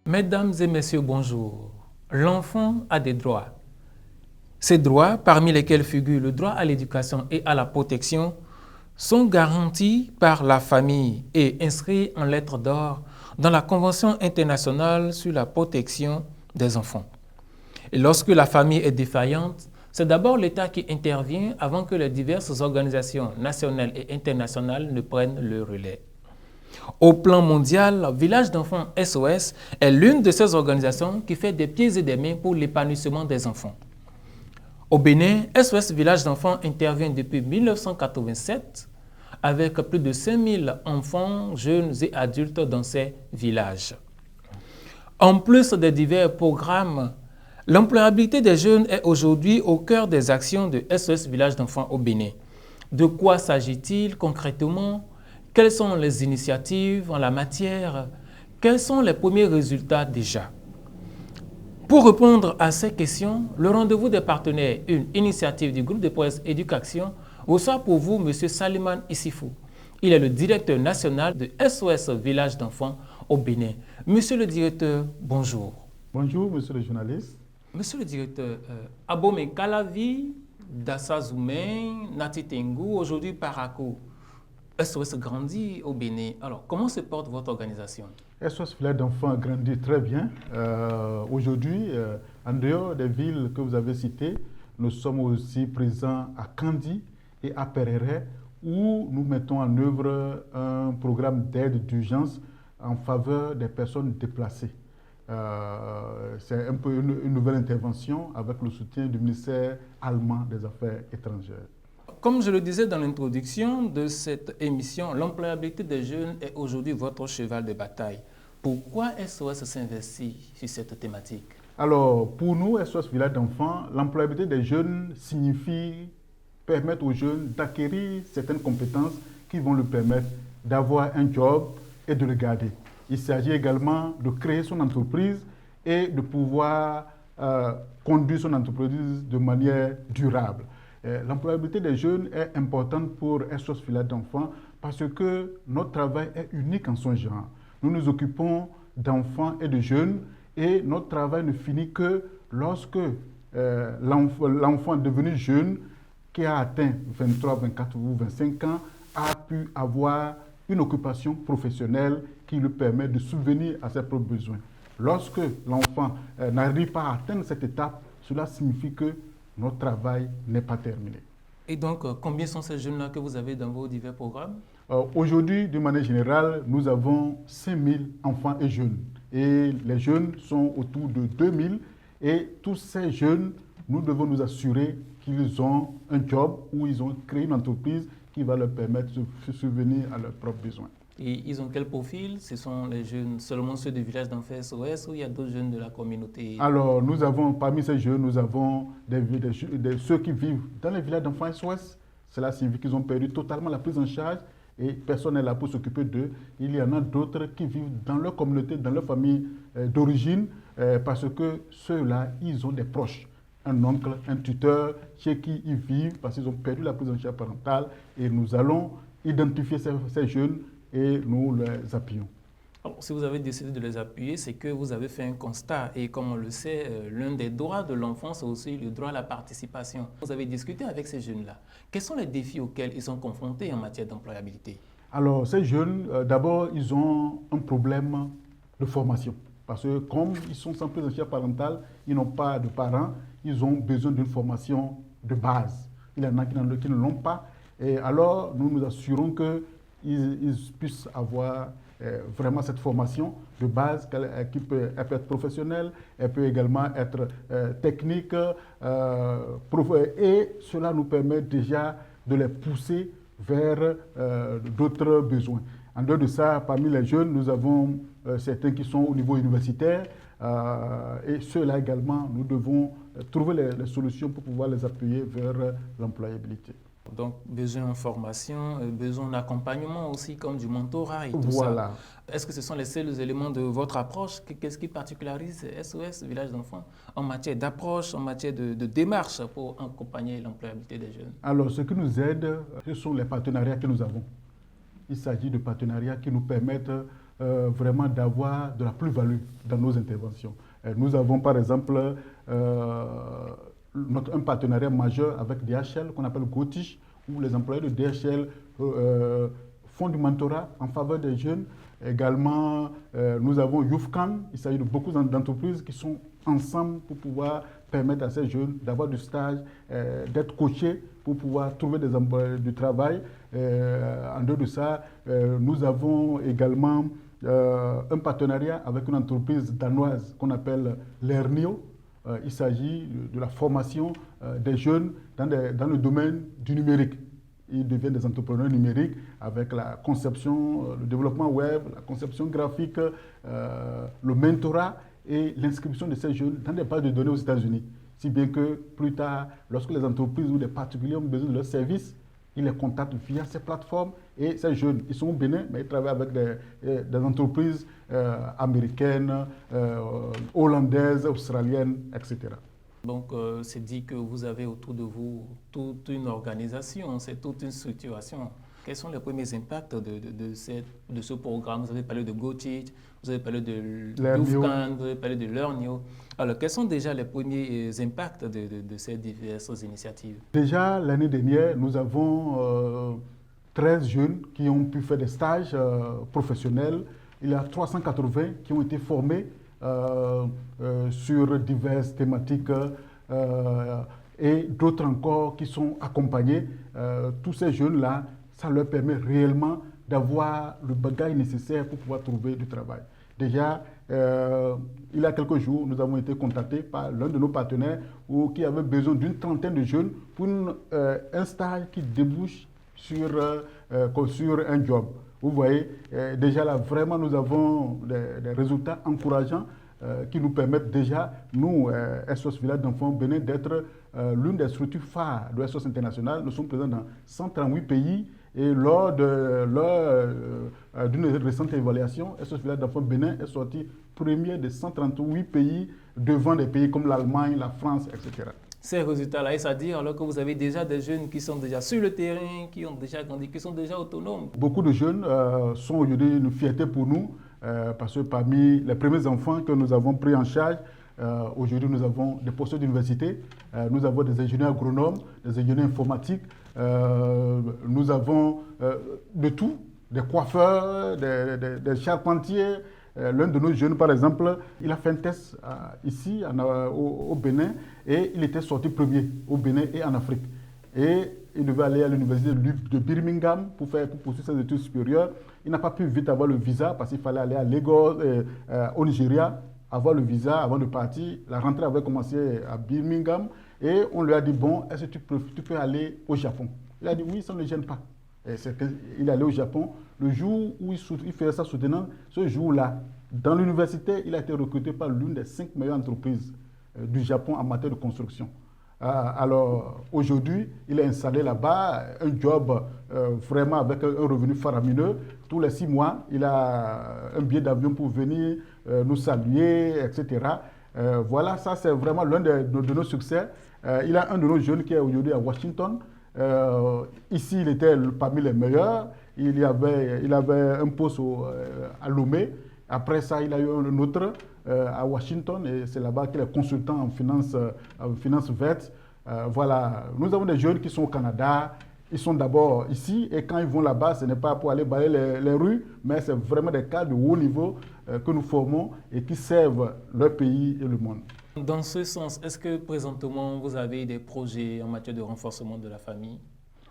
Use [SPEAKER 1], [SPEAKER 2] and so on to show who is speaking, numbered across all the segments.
[SPEAKER 1] Mesdames et messieurs, bonjour. L'enfant a des droits. Ces droits, parmi lesquels figure le droit à l'éducation et à la protection, sont garantis par la famille et inscrits en lettres d'or dans la Convention internationale sur la protection des enfants. Et lorsque la famille est défaillante, c'est d'abord l'État qui intervient avant que les diverses organisations nationales et internationales ne prennent le relais. Au plan mondial, Village d'enfants SOS est l'une de ces organisations qui fait des pieds et des mains pour l'épanouissement des enfants. Au Bénin, SOS Village d'enfants intervient depuis 1987 avec plus de 5000 enfants, jeunes et adultes dans ces villages. En plus des divers programmes, l'employabilité des jeunes est aujourd'hui au cœur des actions de SOS Village d'enfants au Bénin. De quoi s'agit-il concrètement? Quelles sont les initiatives en la matière? Quels sont les premiers résultats déjà? Pour répondre à ces questions, le rendez-vous des partenaires, une initiative du groupe de presse Éducation, reçoit pour vous M. Saliman Issifou. Il est le directeur national de SOS Village d'enfants au Bénin. Monsieur le directeur, bonjour.
[SPEAKER 2] Bonjour, monsieur le journaliste.
[SPEAKER 1] Monsieur le directeur, Abome Kalavi, Dassa Zoumen, Nati Tengu, aujourd'hui Parakou, SOS grandit au Bénin. Alors, comment se porte votre organisation?
[SPEAKER 2] SOS Village d'enfants grandit très bien. Aujourd'hui, en dehors des villes que vous avez citées, nous sommes aussi présents à Kandi et à Perere, où nous mettons en œuvre un programme d'aide d'urgence en faveur des personnes déplacées. C'est un peu une nouvelle intervention avec le soutien du ministère allemand des Affaires étrangères.
[SPEAKER 1] Comme je le disais dans l'introduction de cette émission, l'employabilité des jeunes est aujourd'hui votre cheval de bataille. Pourquoi SOS s'investit sur cette thématique?
[SPEAKER 2] Alors, pour nous, SOS Village d'enfants, l'employabilité des jeunes signifie permettre aux jeunes d'acquérir certaines compétences qui vont leur permettre d'avoir un job et de le garder. Il s'agit également de créer son entreprise et de pouvoir conduire son entreprise de manière durable. L'employabilité des jeunes est importante pour SOS Village d'enfants parce que notre travail est unique en son genre. Nous nous occupons d'enfants et de jeunes et notre travail ne finit que lorsque l'enfant devenu jeune, qui a atteint 23, 24 ou 25 ans, a pu avoir une occupation professionnelle qui lui permet de subvenir à ses propres besoins. Lorsque l'enfant n'arrive pas à atteindre cette étape, cela signifie que notre travail n'est pas terminé.
[SPEAKER 1] Et donc, combien sont ces jeunes-là que vous avez dans vos divers programmes?
[SPEAKER 2] Aujourd'hui, de manière générale, nous avons 5000 enfants et jeunes. Et les jeunes sont autour de 2000. Et tous ces jeunes, nous devons nous assurer qu'ils ont un job ou ils ont créé une entreprise qui va leur permettre de subvenir à leurs propres besoins.
[SPEAKER 1] Et ils ont quel profil? Ce sont les jeunes, seulement ceux du village d'enfants SOS ou il y a d'autres jeunes de la communauté?
[SPEAKER 2] Alors, nous avons, parmi ces jeunes, nous avons ceux qui vivent dans les villages d'enfants SOS. Cela signifie qu'ils ont perdu totalement la prise en charge et personne n'est là pour s'occuper d'eux. Il y en a d'autres qui vivent dans leur communauté, dans leur famille d'origine, parce que ceux-là, ils ont des proches. Un oncle, un tuteur, chez qui ils vivent parce qu'ils ont perdu la prise en charge parentale. Et nous allons identifier ces jeunes et nous les appuyons.
[SPEAKER 1] Alors, si vous avez décidé de les appuyer, c'est que vous avez fait un constat. Et comme on le sait, l'un des droits de l'enfant, c'est aussi le droit à la participation. Vous avez discuté avec ces jeunes-là. Quels sont les défis auxquels ils sont confrontés en matière d'employabilité?
[SPEAKER 2] Alors, ces jeunes, d'abord, ils ont un problème de formation. Parce que comme ils sont sans prise en charge parentale, ils n'ont pas de parents, ils ont besoin d'une formation de base. Il y en a qui ne l'ont pas. Et alors, nous nous assurons qu'ils puissent avoir vraiment cette formation de base, elle peut être professionnelle, elle peut également être technique, et cela nous permet déjà de les pousser vers d'autres besoins. En dehors de ça, parmi les jeunes, nous avons certains qui sont au niveau universitaire, et ceux-là également, nous devons trouver les solutions pour pouvoir les appuyer vers l'employabilité.
[SPEAKER 1] Donc, besoin de formation, besoin d'accompagnement aussi, comme du mentorat et tout
[SPEAKER 2] voilà.
[SPEAKER 1] ça. Est-ce que ce sont les seuls éléments de votre approche? Qu'est-ce qui particularise SOS Village d'enfants en matière d'approche, en matière de démarche pour accompagner l'employabilité des jeunes?
[SPEAKER 2] Alors, ce qui nous aide, ce sont les partenariats que nous avons. Il s'agit de partenariats qui nous permettent vraiment d'avoir de la plus-value dans nos interventions. Nous avons par exemple un partenariat majeur avec DHL qu'on appelle GoTish, où les employés de DHL font du mentorat en faveur des jeunes. Également, nous avons YouthCan. Il s'agit de beaucoup d'entreprises qui sont ensemble pour pouvoir permettre à ces jeunes d'avoir du stage, d'être coachés pour pouvoir trouver du travail. En dehors de ça, nous avons également un partenariat avec une entreprise danoise qu'on appelle Lernio. Il s'agit de la formation des jeunes dans le domaine du numérique. Ils deviennent des entrepreneurs numériques avec la conception, le développement web, la conception graphique, le mentorat et l'inscription de ces jeunes dans des bases de données aux États-Unis. Si bien que plus tard, lorsque les entreprises ou des particuliers ont besoin de leurs services, ils les contactent via ces plateformes et ces jeunes, ils sont au Bénin, mais ils travaillent avec des entreprises américaines, hollandaises, australiennes, etc.
[SPEAKER 1] Donc, c'est dit que vous avez autour de vous toute une organisation, c'est toute une structuration. Quels sont les premiers impacts de ce programme? Vous avez parlé de GoTeach, vous avez parlé de YouthCan, vous avez parlé de Lernio. Alors, quels sont déjà les premiers impacts de ces diverses initiatives?
[SPEAKER 2] Déjà, l'année dernière, nous avons 13 jeunes qui ont pu faire des stages professionnels. Il y a 380 qui ont été formés sur diverses thématiques et d'autres encore qui sont accompagnés. Tous ces jeunes-là, ça leur permet réellement d'avoir le bagage nécessaire pour pouvoir trouver du travail. Déjà, il y a quelques jours, nous avons été contactés par l'un de nos partenaires qui avait besoin d'une trentaine de jeunes pour un stage qui débouche sur un job. Vous voyez, déjà là, vraiment, nous avons des résultats encourageants qui nous permettent déjà, nous, SOS Village d'Enfants Bénin, d'être l'une des structures phares de SOS International. Nous sommes présents dans 138 pays et lors d'une récente évaluation, SOS Village d'Enfants Bénin est sorti premier des 138 pays devant des pays comme l'Allemagne, la France, etc.
[SPEAKER 1] Ces résultats-là, c'est-à-dire alors que vous avez déjà des jeunes qui sont déjà sur le terrain, qui ont déjà grandi, qui sont déjà autonomes.
[SPEAKER 2] Beaucoup de jeunes sont aujourd'hui une fierté pour nous parce que parmi les premiers enfants que nous avons pris en charge, aujourd'hui nous avons des postes d'université, nous avons des ingénieurs agronomes, des ingénieurs informatiques, nous avons de tout, des coiffeurs, des charpentiers. L'un de nos jeunes, par exemple, il a fait un test ici au Bénin et il était sorti premier au Bénin et en Afrique. Et il devait aller à l'université de Birmingham pour poursuivre ses études supérieures. Il n'a pas pu vite avoir le visa parce qu'il fallait aller à Lagos, au Nigeria, avoir le visa avant de partir. La rentrée avait commencé à Birmingham et on lui a dit, bon, est-ce que tu peux aller au Japon? Il a dit, oui, ça ne le gêne pas. Il est allé au Japon. Le jour où il faisait sa soutenance, ce jour-là, dans l'université, il a été recruté par l'une des 5 meilleures entreprises du Japon en matière de construction. Alors, aujourd'hui, il est installé là-bas, un job vraiment avec un revenu faramineux. Tous les 6 mois, il a un billet d'avion pour venir nous saluer, etc. Voilà, ça c'est vraiment l'un de nos succès. Il a un de nos jeunes qui est aujourd'hui à Washington. Ici, il était parmi les meilleurs. Il avait un poste à Lomé. Après ça, il a eu un autre à Washington et c'est là-bas qu'il est consultant en finance verte. Voilà, nous avons des jeunes qui sont au Canada. Ils sont d'abord ici et quand ils vont là-bas, ce n'est pas pour aller balayer les rues, mais c'est vraiment des cas de haut niveau que nous formons et qui servent leur pays et le monde.
[SPEAKER 1] Dans ce sens, est-ce que présentement vous avez des projets en matière de renforcement de la famille?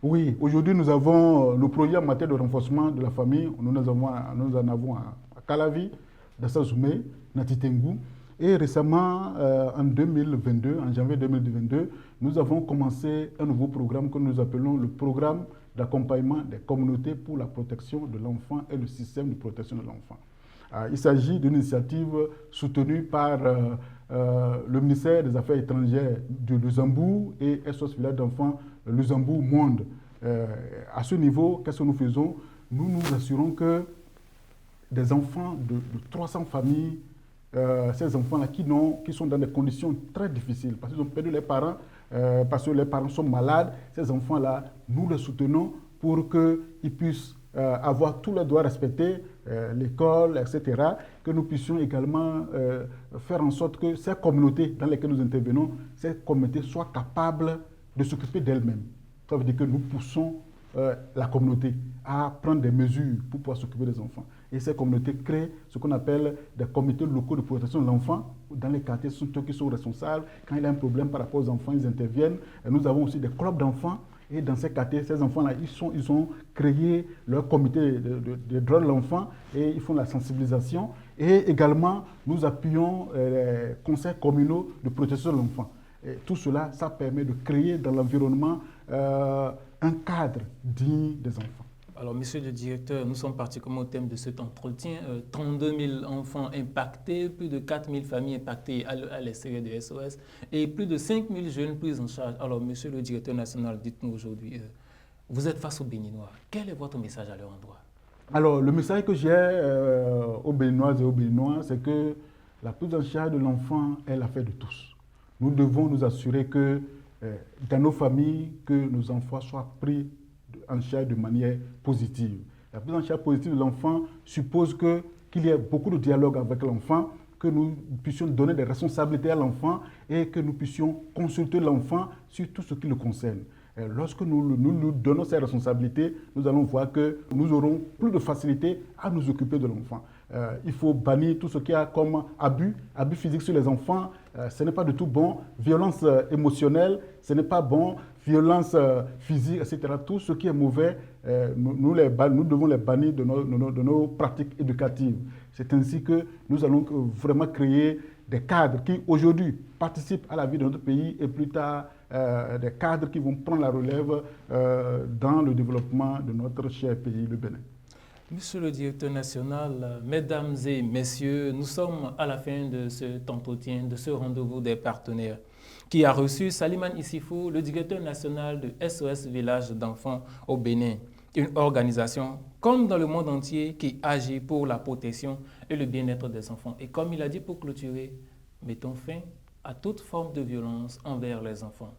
[SPEAKER 2] Oui, aujourd'hui nous avons nos projets en matière de renforcement de la famille. Nous en avons à Calavi, Dassazoumé, Natitengu. Et récemment, en 2022, en janvier 2022, nous avons commencé un nouveau programme que nous appelons le programme d'accompagnement des communautés pour la protection de l'enfant et le système de protection de l'enfant. Il s'agit d'une initiative soutenue par le ministère des Affaires étrangères du Luxembourg et SOS Village d'Enfants Luxembourg Monde. À ce niveau, qu'est-ce que nous faisons? Nous nous assurons que des enfants de 300 familles, ces enfants-là qui sont dans des conditions très difficiles, parce qu'ils ont perdu les parents, parce que les parents sont malades, ces enfants-là, nous les soutenons pour qu'ils puissent avoir tous les droits respectés, l'école, etc., que nous puissions également faire en sorte que ces communautés dans lesquelles nous intervenons, ces communautés soient capables de s'occuper d'elles-mêmes. Ça veut dire que nous poussons la communauté à prendre des mesures pour pouvoir s'occuper des enfants. Et ces communautés créent ce qu'on appelle des comités locaux de protection de l'enfant. Dans les quartiers, ce sont eux qui sont responsables. Quand il y a un problème par rapport aux enfants, ils interviennent. Et nous avons aussi des clubs d'enfants. Et dans ces quartiers, ces enfants-là, ils ont créé leur comité de droits de l'enfant et ils font la sensibilisation. Et également, nous appuyons les conseils communaux de protection de l'enfant. Et tout cela, ça permet de créer dans l'environnement un cadre digne des enfants.
[SPEAKER 1] Alors, monsieur le directeur, nous sommes particulièrement au thème de cet entretien. 32 000 enfants impactés, plus de 4 000 familles impactées à l'extérieur de SOS et plus de 5 000 jeunes pris en charge. Alors, monsieur le directeur national, dites-nous aujourd'hui, vous êtes face aux Béninois. Quel est votre message à leur endroit?
[SPEAKER 2] Alors, le message que j'ai aux Béninoises et aux Béninois, c'est que la prise en charge de l'enfant est l'affaire de tous. Nous devons nous assurer que dans nos familles, que nos enfants soient pris en charge de manière positive. La prise en charge positive de l'enfant suppose qu'il y ait beaucoup de dialogue avec l'enfant, que nous puissions donner des responsabilités à l'enfant et que nous puissions consulter l'enfant sur tout ce qui le concerne. Et lorsque nous donnons ces responsabilités, nous allons voir que nous aurons plus de facilité à nous occuper de l'enfant. Il faut bannir tout ce qu'il y a comme abus physique sur les enfants. Ce n'est pas du tout bon. Violence émotionnelle, ce n'est pas bon. Violence physique, etc. Tout ce qui est mauvais, nous devons les bannir de nos pratiques éducatives. C'est ainsi que nous allons vraiment créer des cadres qui aujourd'hui participent à la vie de notre pays et plus tard des cadres qui vont prendre la relève dans le développement de notre cher pays, le Bénin.
[SPEAKER 1] Monsieur le directeur national, mesdames et messieurs, nous sommes à la fin de cet entretien, de ce rendez-vous des partenaires qui a reçu Salimane Issifou, le directeur national de SOS Village d'enfants au Bénin, une organisation comme dans le monde entier qui agit pour la protection et le bien-être des enfants. Et comme il a dit pour clôturer, mettons fin à toute forme de violence envers les enfants.